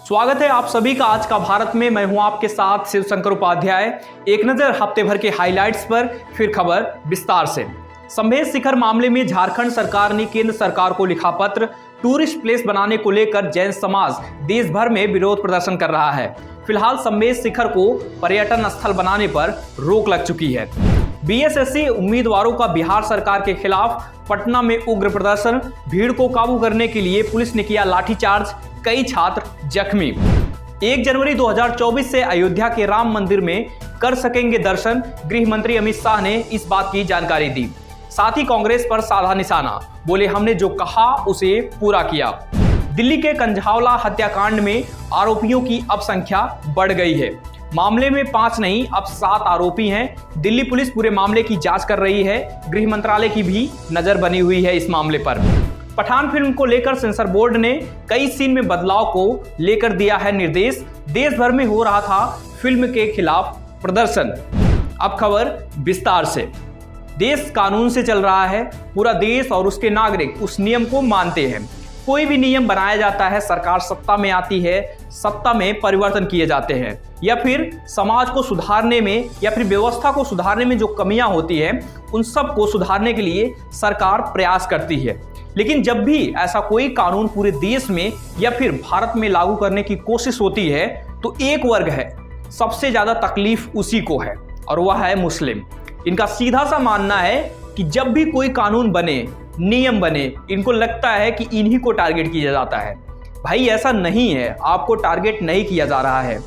स्वागत है आप सभी का आज का भारत में। मैं हूं आपके साथ शिवशंकर उपाध्याय। एक नजर हफ्ते भर के हाइलाइट्स पर, फिर खबर विस्तार से। संभेद शिखर मामले में झारखंड सरकार ने केंद्र सरकार को लिखा पत्र। टूरिस्ट प्लेस बनाने को लेकर जैन समाज देश भर में विरोध प्रदर्शन कर रहा है। फिलहाल संभेद शिखर को पर्यटन स्थल बनाने पर रोक लग चुकी है। बीएसएससी उम्मीदवारों का बिहार सरकार के खिलाफ पटना में उग्र प्रदर्शन। भीड़ को काबू करने के लिए पुलिस ने किया लाठीचार्ज, कई छात्र जख्मी। 1 जनवरी 2024 से अयोध्या के राम मंदिर में कर सकेंगे दर्शन। गृह मंत्री अमित शाह ने इस बात की जानकारी दी। साथ ही कांग्रेस पर साधा निशाना, बोले हमने जो कहा उसे पूरा किया। दिल्ली के कंझावला हत्याकांड में आरोपियों की अब संख्या बढ़ गई है। मामले में 5 नहीं अब 7 आरोपी हैं। दिल्ली पुलिस पूरे मामले की जांच कर रही है। गृह मंत्रालय की भी नजर बनी हुई है इस मामले पर। पठान फिल्म को लेकर सेंसर बोर्ड ने कई सीन में बदलाव को लेकर दिया है निर्देश। देश भर में हो रहा था फिल्म के खिलाफ प्रदर्शन। अब खबर विस्तार से। देश कानून से चल रहा है। पूरा देश और उसके नागरिक उस नियम को मानते हैं। कोई भी नियम बनाया जाता है, सरकार सत्ता में आती है, सत्ता में परिवर्तन किए जाते हैं, या फिर समाज को सुधारने में या फिर व्यवस्था को सुधारने में जो कमियां होती हैं उन सब को सुधारने के लिए सरकार प्रयास करती है। लेकिन जब भी ऐसा कोई कानून पूरे देश में या फिर भारत में लागू करने की कोशिश होती है तो एक वर्ग है, सबसे ज्यादा तकलीफ उसी को है, और वह है मुस्लिम। इनका सीधा सा मानना है कि जब भी कोई कानून बने, नियम बने, इनको लगता है कि इन्हीं को टारगेट किया जाता है। भाई ऐसा नहीं है, आपको टारगेट नहीं किया जा रहा है।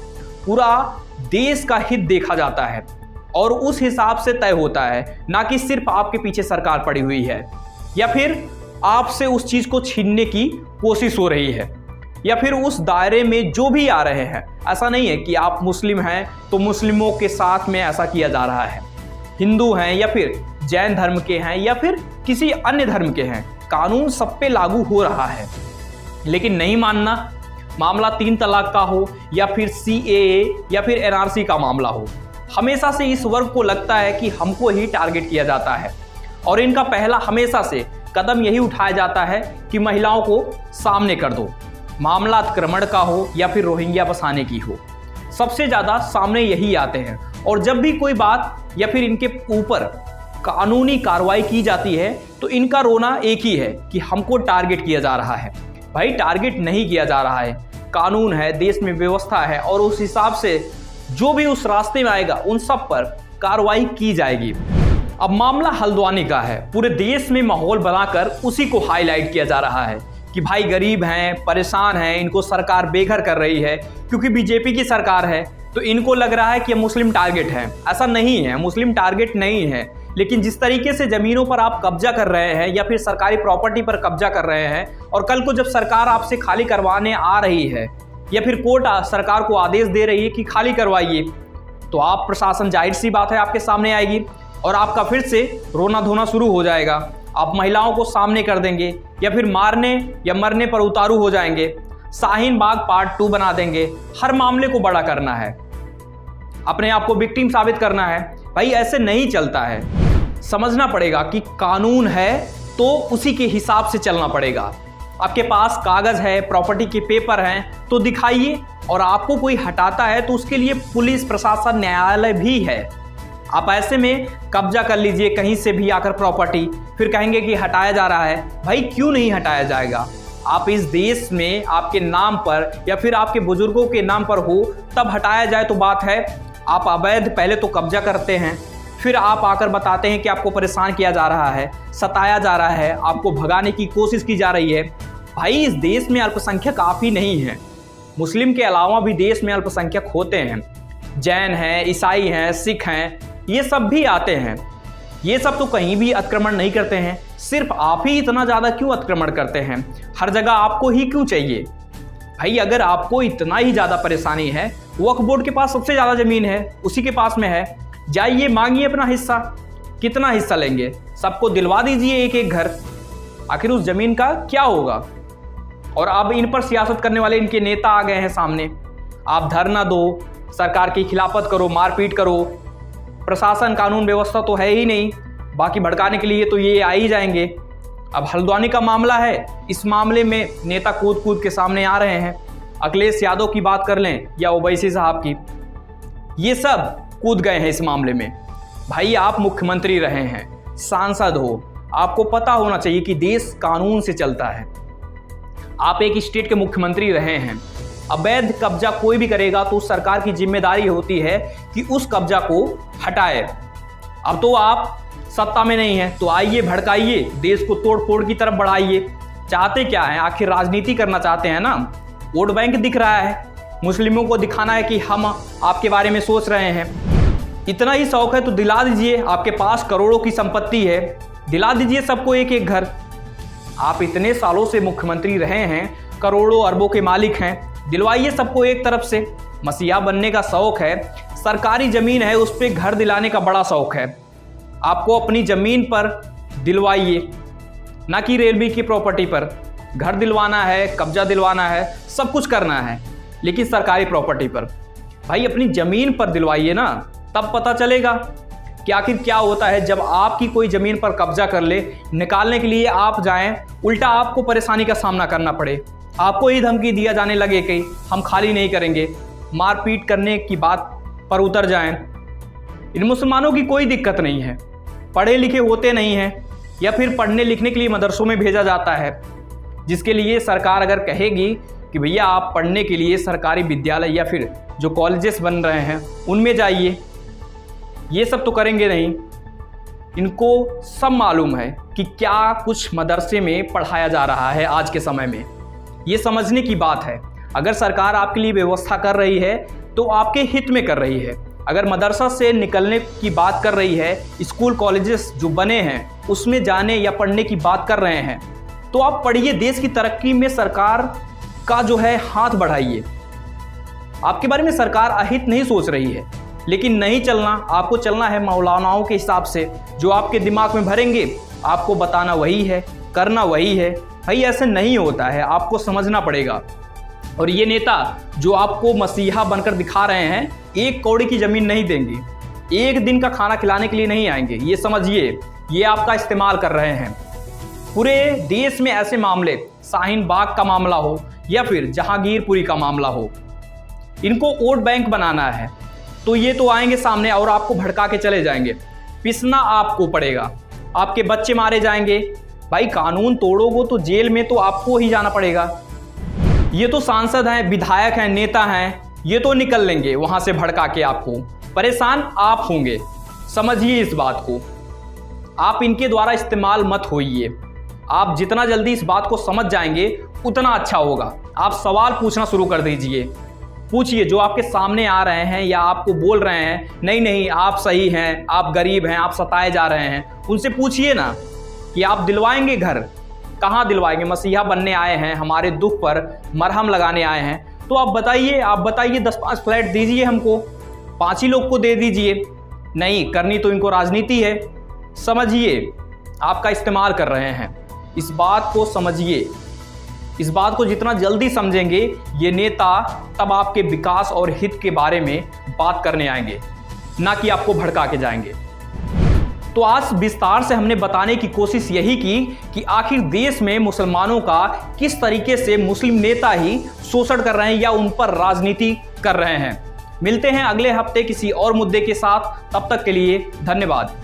पूरा देश का हित देखा जाता है और उस हिसाब से तय होता है, ना कि सिर्फ आपके पीछे सरकार पड़ी हुई है या फिर आपसे उस चीज को छीनने की कोशिश हो रही है, या फिर उस दायरे में जो भी आ रहे हैं। ऐसा नहीं है कि आप मुस्लिम हैं तो मुस्लिमों के साथ में ऐसा किया जा रहा है। हिंदू हैं या फिर जैन धर्म के हैं या फिर किसी अन्य धर्म के हैं, कानून सब पे लागू हो रहा है। लेकिन नहीं मानना, मामला 3 तलाक का हो या फिर CAA या फिर NRC का मामला हो, हमेशा से इस वर्ग को लगता है कि हमको ही टारगेट किया जाता है। और इनका पहला हमेशा से कदम यही उठाया जाता है कि महिलाओं को सामने कर दो। मामला अतिक्रमण का हो या फिर रोहिंग्या बसाने की हो, सबसे ज्यादा सामने यही आते हैं। और जब भी कोई बात या फिर इनके ऊपर कानूनी कार्रवाई की जाती है तो इनका रोना एक ही है कि हमको टारगेट किया जा रहा है। भाई टारगेट नहीं किया जा रहा है, कानून है, देश में व्यवस्था है, और उस हिसाब से जो भी उस रास्ते में आएगा उन सब पर कार्रवाई की जाएगी। अब मामला हल्द्वानी का है। पूरे देश में माहौल बनाकर उसी को हाईलाइट किया जा रहा है कि भाई गरीब हैं, परेशान हैं, इनको सरकार बेघर कर रही है क्योंकि बीजेपी की सरकार है, तो इनको लग रहा है कि मुस्लिम टारगेट है। ऐसा नहीं है, मुस्लिम टारगेट नहीं है। लेकिन जिस तरीके से जमीनों पर आप कब्जा कर रहे हैं या फिर सरकारी प्रॉपर्टी पर कब्जा कर रहे हैं, और कल को जब सरकार आपसे खाली करवाने आ रही है या फिर कोर्ट सरकार को आदेश दे रही है कि खाली करवाइए, तो आप प्रशासन जाहिर सी बात है आपके सामने आएगी और आपका फिर से रोना धोना शुरू हो जाएगा। आप महिलाओं को सामने कर देंगे या फिर मारने या मरने पर उतारू हो जाएंगे। शाहीन बाग पार्ट 2 बना देंगे। हर मामले को बड़ा करना है, अपने आप को विक्टिम साबित करना है। भाई ऐसे नहीं चलता है। समझना पड़ेगा कि कानून है तो उसी के हिसाब से चलना पड़ेगा। आपके पास कागज है, प्रॉपर्टी के पेपर हैं तो दिखाइए, और आपको कोई हटाता है तो उसके लिए पुलिस प्रशासन, न्यायालय भी है। आप ऐसे में कब्जा कर लीजिए कहीं से भी आकर प्रॉपर्टी, फिर कहेंगे कि हटाया जा रहा है। भाई क्यों नहीं हटाया जाएगा? आप इस देश में आपके नाम पर या फिर आपके बुजुर्गों के नाम पर हो तब हटाया जाए तो बात है। आप अवैध पहले तो कब्जा करते हैं, फिर आप आकर बताते हैं कि आपको परेशान किया जा रहा है, सताया जा रहा है, आपको भगाने की कोशिश की जा रही है। भाई इस देश में अल्पसंख्यक आप ही नहीं है, मुस्लिम के अलावा भी देश में अल्पसंख्यक होते हैं। जैन हैं, ईसाई हैं, सिख हैं, ये सब भी आते हैं। ये सब तो कहीं भी अतिक्रमण नहीं करते हैं, सिर्फ आप ही इतना ज़्यादा क्यों अतिक्रमण करते हैं? हर जगह आपको ही क्यों चाहिए? भाई अगर आपको इतना ही ज़्यादा परेशानी है, वक्फ बोर्ड के पास सबसे ज़्यादा ज़मीन है, उसी के पास में है, जाइए मांगिए अपना हिस्सा। कितना हिस्सा लेंगे? सबको दिलवा दीजिए एक एक घर, आखिर उस ज़मीन का क्या होगा? और अब इन पर सियासत करने वाले इनके नेता आ गए हैं सामने। आप धरना दो, सरकार की खिलाफत करो, मारपीट करो, प्रशासन कानून व्यवस्था तो है ही नहीं, बाकी भड़काने के लिए तो ये आ ही जाएंगे। अब हल्द्वानी का मामला है, इस मामले में नेता कूद कूद के सामने आ रहे हैं। अखिलेश यादव की बात कर लें या ओवैसी साहब की, ये सब कूद गए हैं इस मामले में। भाई आप मुख्यमंत्री रहे हैं, सांसद हो, आपको पता होना चाहिए कि देश कानून से चलता है। आप एक स्टेट के मुख्यमंत्री रहे हैं। अवैध कब्जा कोई भी करेगा तो सरकार की जिम्मेदारी होती है कि उस कब्जा को हटाए। अब तो आप सत्ता में नहीं है तो आइए, भड़काइए, देश को तोड़ फोड़ की तरफ बढ़ाइए। चाहते क्या है? आखिर राजनीति करना चाहते हैं ना। वोट बैंक दिख रहा है, मुस्लिमों को दिखाना है कि हम आपके बारे में सोच रहे हैं। इतना ही शौक है तो दिला दीजिए, आपके पास करोड़ों की संपत्ति है, दिला दीजिए सबको एक एक घर। आप इतने सालों से मुख्यमंत्री रहे हैं, करोड़ों अरबों के मालिक हैं, दिलवाइए सबको एक तरफ से। मसीहा बनने का शौक है, सरकारी जमीन है उस पर घर दिलाने का बड़ा शौक है, आपको अपनी जमीन पर दिलवाइए, ना कि रेलवे की प्रॉपर्टी पर। घर दिलवाना है, कब्जा दिलवाना है, सब कुछ करना है, लेकिन सरकारी प्रॉपर्टी पर। भाई अपनी जमीन पर दिलवाइए ना, तब पता चलेगा कि आखिर क्या होता है जब आपकी कोई जमीन पर कब्जा कर ले, निकालने के लिए आप जाएं, उल्टा आपको परेशानी का सामना करना पड़े, आपको ही धमकी दिया जाने लगे कि हम खाली नहीं करेंगे, मारपीट करने की बात पर उतर जाएं। इन मुसलमानों की कोई दिक्कत नहीं है, पढ़े लिखे होते नहीं हैं, या फिर पढ़ने लिखने के लिए मदरसों में भेजा जाता है, जिसके लिए सरकार अगर कहेगी कि भैया आप पढ़ने के लिए सरकारी विद्यालय या फिर जो कॉलेजेस बन रहे हैं उनमें जाइए, ये सब तो करेंगे नहीं। इनको सब मालूम है कि क्या कुछ मदरसे में पढ़ाया जा रहा है आज के समय में। ये समझने की बात है। अगर सरकार आपके लिए व्यवस्था कर रही है तो आपके हित में कर रही है। अगर मदरसा से निकलने की बात कर रही है, स्कूल कॉलेजेस जो बने हैं उसमें जाने या पढ़ने की बात कर रहे हैं, तो आप पढ़िए, देश की तरक्की में सरकार का जो है हाथ बढ़ाइए। आपके बारे में सरकार अहित नहीं सोच रही है, लेकिन नहीं चलना, आपको चलना है मौलानाओं के हिसाब से, जो आपके दिमाग में भरेंगे आपको बताना वही है, करना वही है। भाई ऐसे नहीं होता है, आपको समझना पड़ेगा। और ये नेता जो आपको मसीहा बनकर दिखा रहे हैं, एक कौड़ी की जमीन नहीं देंगे, एक दिन का खाना खिलाने के लिए नहीं आएंगे, ये समझिए। ये आपका इस्तेमाल कर रहे हैं। पूरे देश में ऐसे मामले, शाहीन बाग का मामला हो या फिर जहांगीरपुरी का मामला हो, इनको वोट बैंक बनाना है तो ये तो आएंगे सामने और आपको भड़का के चले जाएंगे। पिसना आपको पड़ेगा, आपके बच्चे मारे जाएंगे। भाई कानून तोड़ोगे तो जेल में तो आपको ही जाना पड़ेगा। ये तो सांसद हैं, विधायक हैं, नेता हैं, ये तो निकल लेंगे वहां से भड़का के, आपको परेशान आप होंगे। समझिए इस बात को, आप इनके द्वारा इस्तेमाल मत होइए। आप जितना जल्दी इस बात को समझ जाएंगे उतना अच्छा होगा। आप सवाल पूछना शुरू कर दीजिए, पूछिए जो आपके सामने आ रहे हैं या आपको बोल रहे हैं नहीं नहीं आप सही हैं, आप गरीब हैं, आप सताए जा रहे हैं, उनसे पूछिए ना कि आप दिलवाएंगे घर, कहाँ दिलवाएंगे? मसीहा बनने आए हैं, हमारे दुख पर मरहम लगाने आए हैं, तो आप बताइए 10-5 फ्लैट दीजिए हमको, 5 ही लोग को दे दीजिए। नहीं करनी तो इनको राजनीति है। समझिए आपका इस्तेमाल कर रहे हैं, इस बात को समझिए। इस बात को जितना जल्दी समझेंगे ये नेता, तब आपके विकास और हित के बारे में बात करने आएंगे, ना कि आपको भड़का के जाएंगे। तो आज विस्तार से हमने बताने की कोशिश यही की कि आखिर देश में मुसलमानों का किस तरीके से मुस्लिम नेता ही शोषण कर रहे हैं या उन पर राजनीति कर रहे हैं। मिलते हैं अगले हफ्ते किसी और मुद्दे के साथ, तब तक के लिए धन्यवाद।